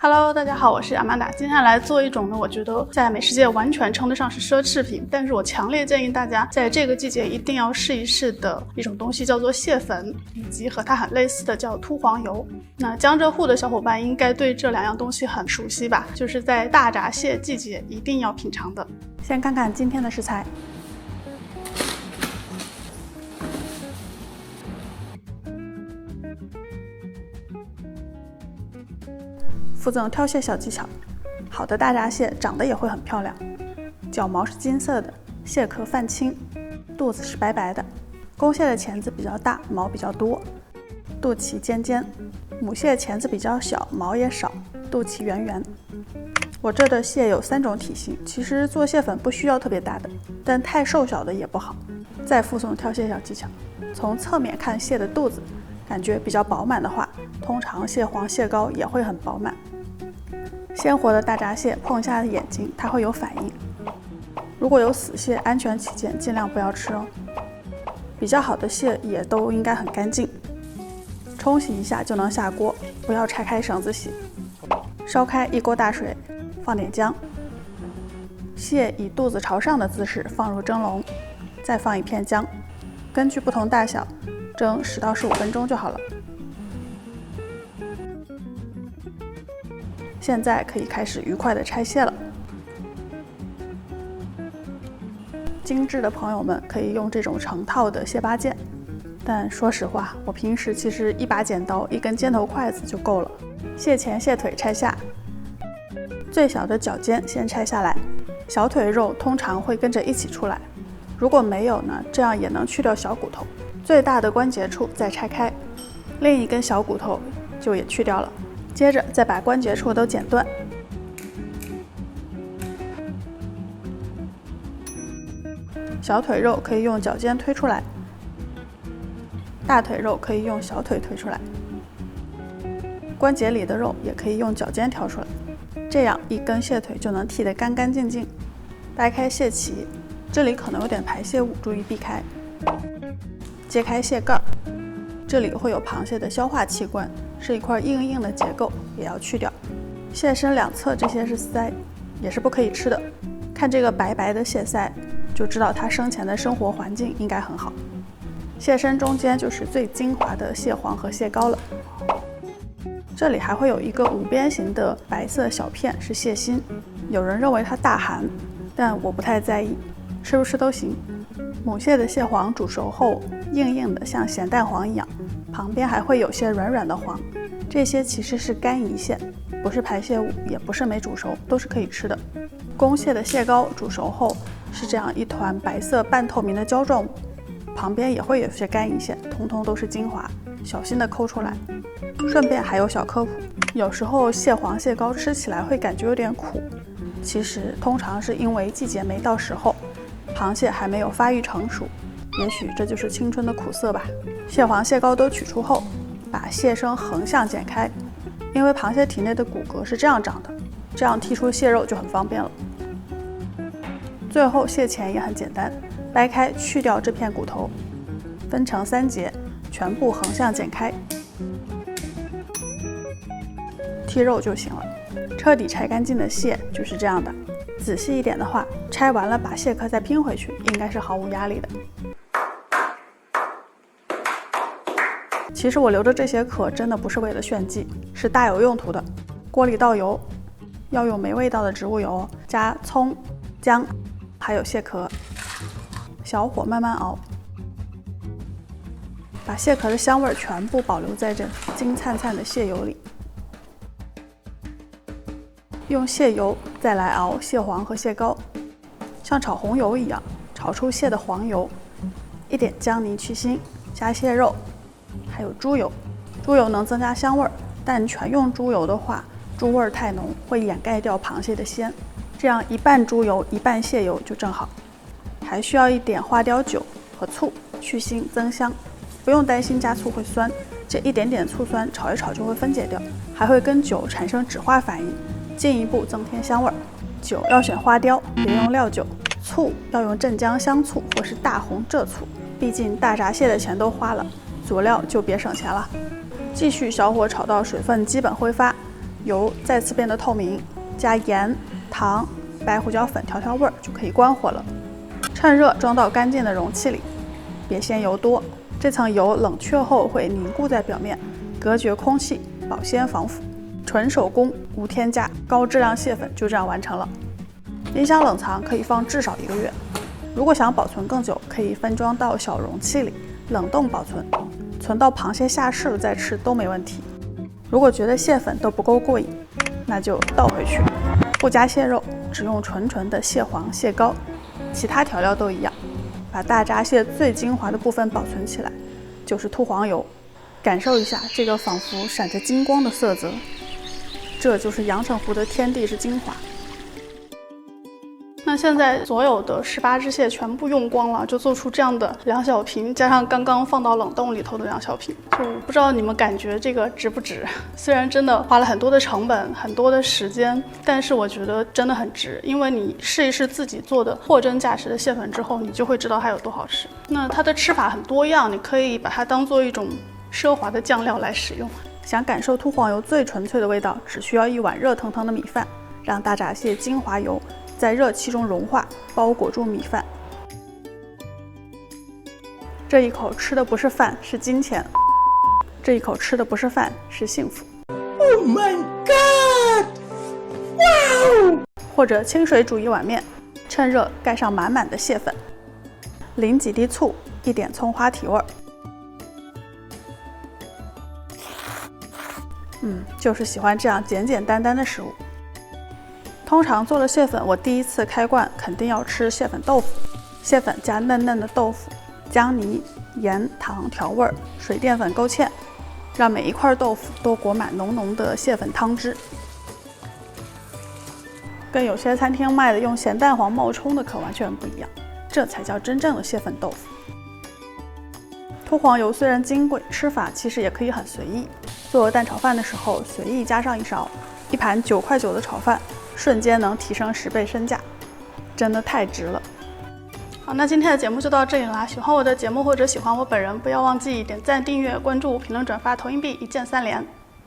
Hello， 大家好，我是阿曼达。今天来做一种呢，我觉得在美食界完全称得上是奢侈品，但是我强烈建议大家在这个季节一定要试一试的一种东西，叫做蟹粉，以及和它很类似的叫秃黄油。那江浙沪的小伙伴应该对这两样东西很熟悉吧？就是在大闸蟹季节一定要品尝的。先看看今天的食材。附赠挑蟹小技巧，好的大闸蟹长得也会很漂亮，脚毛是金色的，蟹壳泛青，肚子是白白的。公蟹的钳子比较大，毛比较多，肚脐尖尖；母蟹钳子比较小，毛也少，肚脐圆圆。我这的蟹有3种体型，其实做蟹粉不需要特别大的，但太瘦小的也不好。再附送挑蟹小技巧，从侧面看蟹的肚子，感觉比较饱满的话，通常蟹黄蟹膏也会很饱满。鲜活的大闸蟹碰一下眼睛，它会有反应。如果有死蟹，安全起见，尽量不要吃哦。比较好的蟹也都应该很干净，冲洗一下就能下锅，不要拆开绳子洗。烧开1锅大水，放点姜，蟹以肚子朝上的姿势放入蒸笼，再放1片姜，根据不同大小蒸10到15分钟就好了。现在可以开始愉快的拆蟹了。精致的朋友们可以用这种成套的蟹八件，但说实话，我平时其实1把剪刀、1根尖头筷子就够了。蟹前蟹腿拆下，最小的脚尖先拆下来，小腿肉通常会跟着一起出来。如果没有呢，这样也能去掉小骨头。最大的关节处再拆开，另一根小骨头就也去掉了。接着再把关节处都剪断，小腿肉可以用脚尖推出来，大腿肉可以用小腿推出来，关节里的肉也可以用脚尖挑出来，这样一根蟹腿就能剔得干干净净。掰开蟹鳍，这里可能有点排泄物，注意避开。揭开蟹盖，这里会有螃蟹的消化器官，是一块硬硬的结构，也要去掉。蟹身两侧这些是鳃，也是不可以吃的。看这个白白的蟹鳃，就知道它生前的生活环境应该很好。蟹身中间就是最精华的蟹黄和蟹膏了。这里还会有一个5边形的白色小片，是蟹心。有人认为它大寒，但我不太在意，吃不吃都行。母蟹的蟹黄煮熟后硬硬的，像咸蛋黄一样，旁边还会有些软软的黄，这些其实是干胰腺，不是排泄物，也不是没煮熟，都是可以吃的。公蟹的蟹膏煮熟后是这样一团白色半透明的胶状物，旁边也会有些干胰腺，通通都是精华，小心的抠出来。顺便还有小科普，有时候蟹黄蟹膏吃起来会感觉有点苦，其实通常是因为季节没到时候，螃蟹还没有发育成熟，也许这就是青春的苦涩吧。蟹黄蟹膏都取出后，把蟹身横向剪开，因为螃蟹体内的骨骼是这样长的，这样剔出蟹肉就很方便了。最后蟹钳也很简单，掰开去掉这片骨头，分成3节，全部横向剪开，剔肉就行了。彻底拆干净的蟹就是这样的。仔细一点的话，拆完了把蟹壳再拼回去，应该是毫无压力的。其实我留着这些壳真的不是为了炫技，是大有用途的。锅里倒油，要用没味道的植物油，加葱、姜，还有蟹壳，小火慢慢熬，把蟹壳的香味全部保留在这金灿灿的蟹油里。用蟹油再来熬蟹黄和蟹膏，像炒红油一样炒出蟹的黄油，一点姜泥去腥，加蟹肉，还有猪油。猪油能增加香味，但全用猪油的话，猪味太浓，会掩盖掉螃蟹的鲜。这样1半猪油1半蟹油就正好。还需要一点花雕酒和醋，去腥增香。不用担心加醋会酸，这一点点醋酸炒一炒就会分解掉，还会跟酒产生酯化反应，进一步增添香味。酒要选花雕，别用料酒；醋要用镇江香醋或是大红浙醋，毕竟大闸蟹的钱都花了，佐料就别省钱了。继续小火炒到水分基本挥发，油再次变得透明，加盐、糖、白胡椒粉调味儿就可以关火了。趁热装到干净的容器里，别嫌油多，这层油冷却后会凝固在表面，隔绝空气，保鲜防腐。纯手工无添加，高质量蟹粉就这样完成了。冰箱冷藏可以放至少1个月。如果想保存更久，可以分装到小容器里，冷冻保存，存到螃蟹下市了再吃都没问题。如果觉得蟹粉都不够过瘾，那就倒回去，不加蟹肉，只用纯的蟹黄、蟹膏，其他调料都一样，把大闸蟹最精华的部分保存起来，就是秃黄油。感受一下这个仿佛闪着金光的色泽，这就是阳澄湖的天地之精华。那现在所有的18只蟹全部用光了，就做出这样的2小瓶，加上刚刚放到冷冻里头的2小瓶，就不知道你们感觉这个值不值？虽然真的花了很多的成本、很多的时间，但是我觉得真的很值，因为你试一试自己做的货真价实的蟹粉之后，你就会知道它有多好吃。那它的吃法很多样，你可以把它当做一种奢华的酱料来使用。想感受秃黄油最纯粹的味道，只需要1碗热腾腾的米饭，让大闸蟹精华油在热气中融化，包裹住米饭。这一口吃的不是饭，是金钱；这一口吃的不是饭，是幸福。Oh my god！ 哇！或者清水煮1碗面，趁热盖上满满的蟹粉，淋几滴醋，1点葱花提味儿。就是喜欢这样简简单单的食物。通常做了蟹粉，我第一次开罐肯定要吃蟹粉豆腐。蟹粉加嫩嫩的豆腐，姜泥、盐、糖调味儿，水淀粉勾芡，让每一块豆腐都裹满浓浓的蟹粉汤汁。跟有些餐厅卖的用咸蛋黄冒充的可完全不一样，这才叫真正的蟹粉豆腐。秃黄油虽然金贵，吃法其实也可以很随意。做蛋炒饭的时候，随意加上1勺，1盘9.9块的炒饭，瞬间能提升10倍身价，真的太值了。好，那今天的节目就到这里啦。喜欢我的节目或者喜欢我本人，不要忘记点赞、订阅、关注、评论、转发、投硬币，1键3连。